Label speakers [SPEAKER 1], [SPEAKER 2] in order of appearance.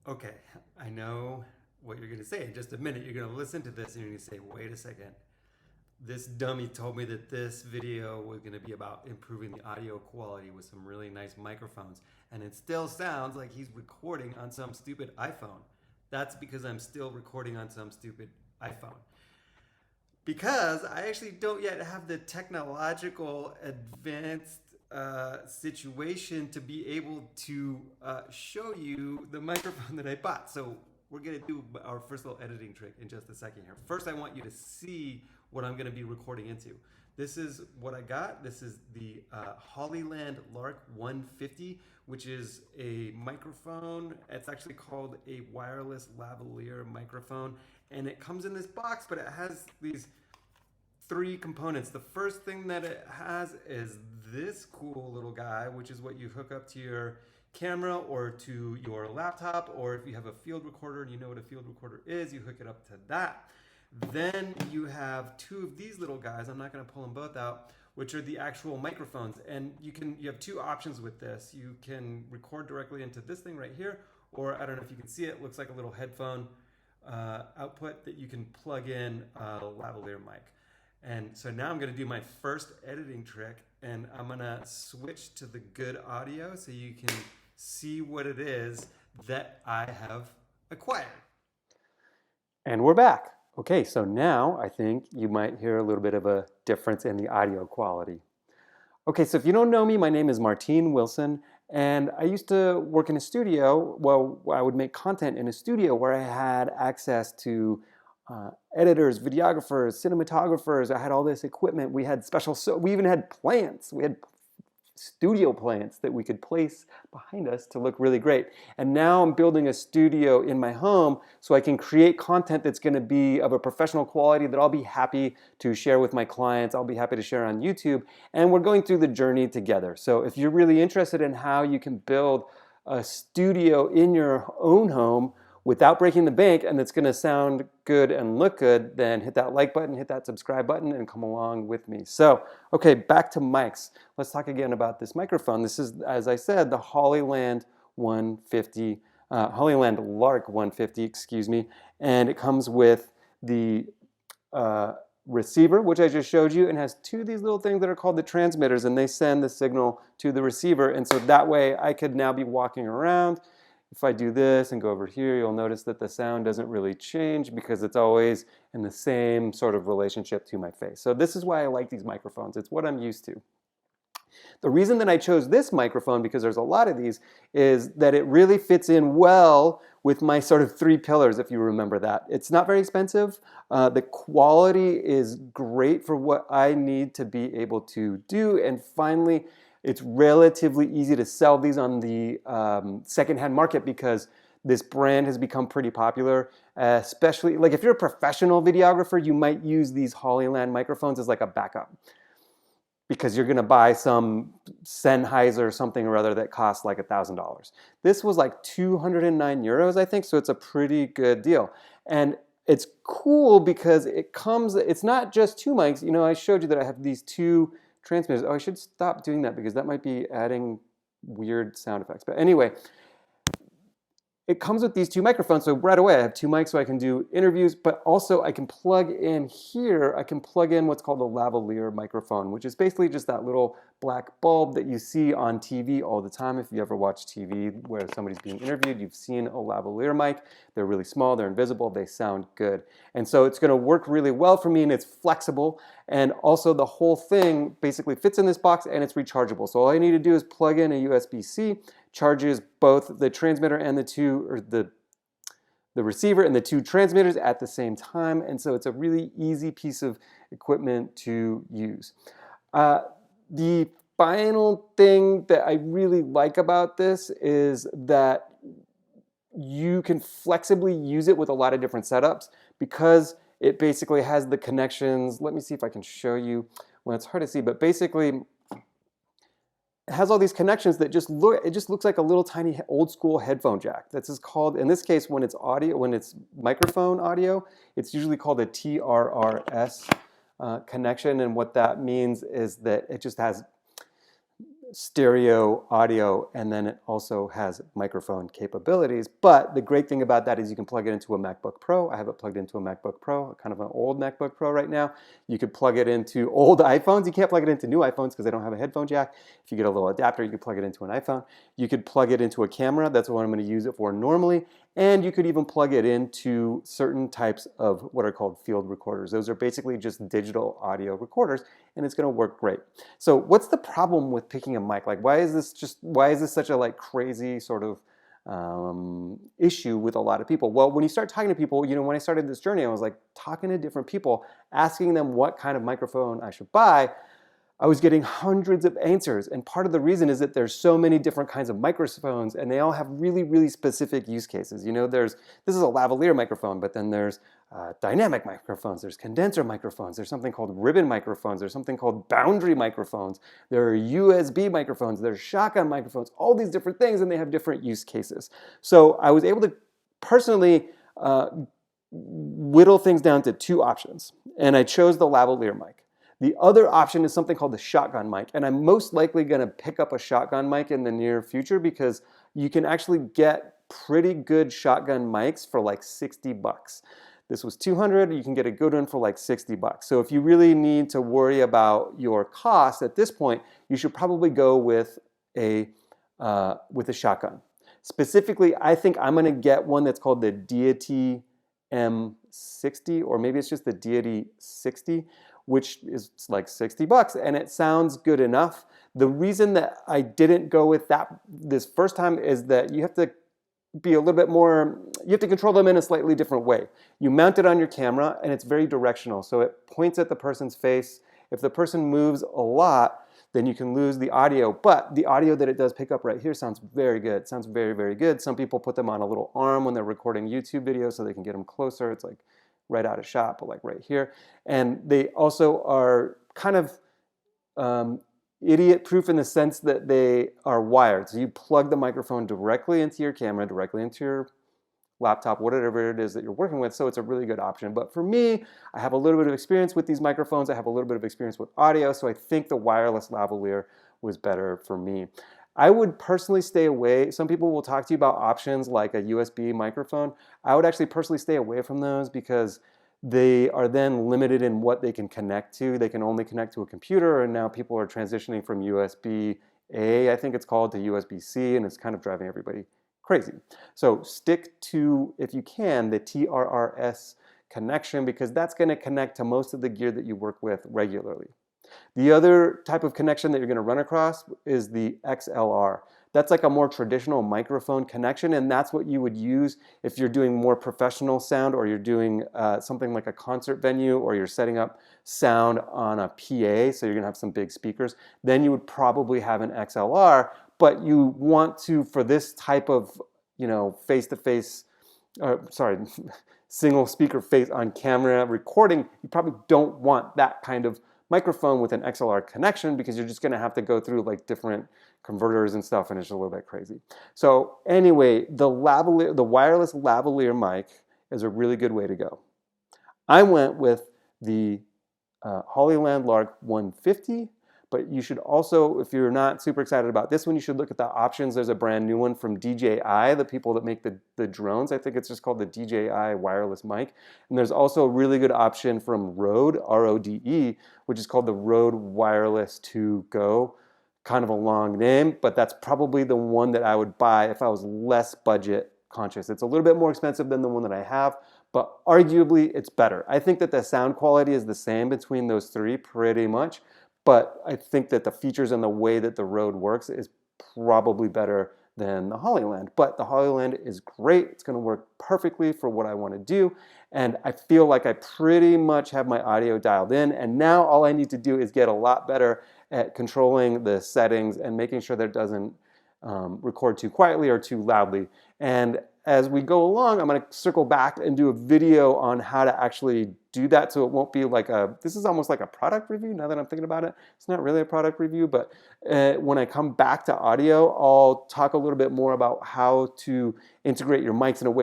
[SPEAKER 1] Okay, I know what you're going to say. In just a minute, you're going to listen to this and you're going to say, wait a second. This dummy told me that this video was going to be about improving the audio quality with some really nice microphones. And it still sounds like he's recording on some stupid iPhone. That's because I'm still recording on some stupid iPhone. Because I actually don't yet have the technological advanced situation to be able to show you the microphone that I bought. So we're gonna do our first little editing trick in just a second here. First, I want you to see what I'm gonna be recording into. This is what I got. This is the Hollyland Lark 150, which is a microphone. It's actually called a wireless lavalier microphone, and it comes in this box, but it has these three components. The first thing that it has is this cool little guy, which is what you hook up to your camera or to your laptop, or if you have a field recorder and you know what a field recorder is, you hook it up to that. Then you have two of these little guys. I'm not going to pull them both out, which are the actual microphones. And you have two options with this. You can record directly into this thing right here, or I don't know if you can see it. It looks like a little headphone output that you can plug in a lavalier mic. And so now I'm going to do my first editing trick, and I'm going to switch to the good audio so you can see what it is that I have acquired. And we're back. Okay, so now I think you might hear a little bit of a difference in the audio quality. Okay, so if you don't know me, my name is Martine Wilson, and I used to work in a studio. Well, I would make content in a studio where I had access to editors, videographers, cinematographers. I had all this equipment. We had special, so we even had plants. We had studio plants that we could place behind us to look really great. And now I'm building a studio in my home so I can create content that's going to be of a professional quality that I'll be happy to share with my clients. I'll be happy to share on YouTube. And we're going through the journey together. So if you're really interested in how you can build a studio in your own home without breaking the bank and that's going to sound good and look good, then hit that like button, hit that subscribe button, and come along with me. So, okay, back to mics. Let's talk again about this microphone. This is, as I said, the Hollyland 150, Hollyland Lark 150, excuse me, and it comes with the receiver, which I just showed you, and has two of these little things that are called the transmitters, and they send the signal to the receiver, and so that way I could now be walking around. If I do this and go over here, you'll notice that the sound doesn't really change because it's always in the same sort of relationship to my face. So this is why I like these microphones. It's what I'm used to. The reason that I chose this microphone, because there's a lot of these, is that it really fits in well with my sort of three pillars, if you remember that. It's not very expensive. The quality is great for what I need to be able to do. And finally, it's relatively easy to sell these on the secondhand market because this brand has become pretty popular, especially like if you're a professional videographer, you might use these Hollyland microphones as like a backup because you're going to buy some Sennheiser or something or other that costs like $1,000. This was like 209 euros, I think, so it's a pretty good deal. And it's cool because it's not just two mics. You know, I showed you that I have these two transmitters. Oh, I should stop doing that because that might be adding weird sound effects. But anyway, it comes with these two microphones. So right away, I have two mics so I can do interviews, but also I can plug in here, I can plug in what's called a lavalier microphone, which is basically just that little black bulb that you see on TV all the time. If you ever watch TV where somebody's being interviewed, you've seen a lavalier mic. They're really small, they're invisible, they sound good. And so it's gonna work really well for me and it's flexible. And also the whole thing basically fits in this box and it's rechargeable. So all I need to do is plug in a USB-C, charges both the transmitter and the receiver and the two transmitters at the same time. And so it's a really easy piece of equipment to use. The final thing that I really like about this is that you can flexibly use it with a lot of different setups because it basically has the connections. Let me see if I can show you. Well, it's hard to see, but basically it has all these connections that it just looks like a little tiny old school headphone jack. This is called, in this case, when it's microphone audio, it's usually called a TRRS connection. And what that means is that it just has stereo audio, and then it also has microphone capabilities. But the great thing about that is you can plug it into a MacBook Pro. I have it plugged into a MacBook Pro, kind of an old MacBook Pro right now. You could plug it into old iPhones. You can't plug it into new iPhones because they don't have a headphone jack. If you get a little adapter, you can plug it into an iPhone. You could plug it into a camera. That's what I'm going to use it for normally. And you could even plug it into certain types of what are called field recorders. Those are basically just digital audio recorders, and it's going to work great. So what's the problem with picking a mic? Like, why is this such a like crazy sort of issue with a lot of people? Well, when you start talking to people, when I started this journey, I was like talking to different people, asking them what kind of microphone I should buy. I was getting hundreds of answers, and part of the reason is that there's so many different kinds of microphones, and they all have really, really specific use cases. This is a lavalier microphone, but then there's dynamic microphones, there's condenser microphones, there's something called ribbon microphones, there's something called boundary microphones, there are USB microphones, there's shotgun microphones, all these different things, and they have different use cases. So I was able to personally whittle things down to two options, and I chose the lavalier mic. The other option is something called the shotgun mic, and I'm most likely going to pick up a shotgun mic in the near future because you can actually get pretty good shotgun mics for like 60 bucks. This was 200, you can get a good one for like 60 bucks. So if you really need to worry about your cost at this point, you should probably go with a shotgun. Specifically, I think I'm going to get one that's called the Deity M60, or maybe it's just the Deity 60, which is like 60 bucks, and it sounds good enough. The reason that I didn't go with that this first time is that you have to be a little bit more, you have to control them in a slightly different way. You mount it on your camera, and it's very directional, so it points at the person's face. If the person moves a lot, then you can lose the audio, but the audio that it does pick up right here sounds very good. It sounds very, very good. Some people put them on a little arm when they're recording YouTube videos so they can get them closer. It's like right out of shot, but like right here. And they also are kind of idiot proof in the sense that they are wired. So you plug the microphone directly into your camera, directly into your laptop, whatever it is that you're working with, so it's a really good option. But for me, I have a little bit of experience with these microphones. I have a little bit of experience with audio, so I think the wireless lavalier was better for me. I would personally stay away. Some people will talk to you about options like a USB microphone. I would actually personally stay away from those because they are then limited in what they can connect to. They can only connect to a computer, and now people are transitioning from USB-A, I think it's called, to USB-C, and it's kind of driving everybody crazy. So stick to, if you can, the TRRS connection because that's going to connect to most of the gear that you work with regularly. The other type of connection that you're going to run across is the XLR. That's like a more traditional microphone connection, and that's what you would use if you're doing more professional sound, or you're doing something like a concert venue, or you're setting up sound on a PA, so you're going to have some big speakers. Then you would probably have an XLR, but you want to, for this type of, face-to-face, single speaker face on camera recording, you probably don't want that kind of microphone with an XLR connection because you're just going to have to go through like different converters and stuff, and it's a little bit crazy. So anyway, the wireless lavalier mic is a really good way to go. I went with the Hollyland Lark 150, but you should also, if you're not super excited about this one, you should look at the options. There's a brand new one from DJI, the people that make the drones. I think it's just called the DJI wireless mic. And there's also a really good option from Rode, R-O-D-E, which is called the Rode Wireless 2 Go. Kind of a long name, but that's probably the one that I would buy if I was less budget conscious. It's a little bit more expensive than the one that I have, but arguably it's better. I think that the sound quality is the same between those three pretty much, but I think that the features and the way that the Rode works is probably better than the Hollyland. But the Hollyland is great. It's going to work perfectly for what I want to do. And I feel like I pretty much have my audio dialed in. And now all I need to do is get a lot better at controlling the settings and making sure that it doesn't record too quietly or too loudly. And as we go along, I'm going to circle back and do a video on how to actually do that, so it won't be like this is almost like a product review now that I'm thinking about it. It's not really a product review, but when I come back to audio, I'll talk a little bit more about how to integrate your mics in a way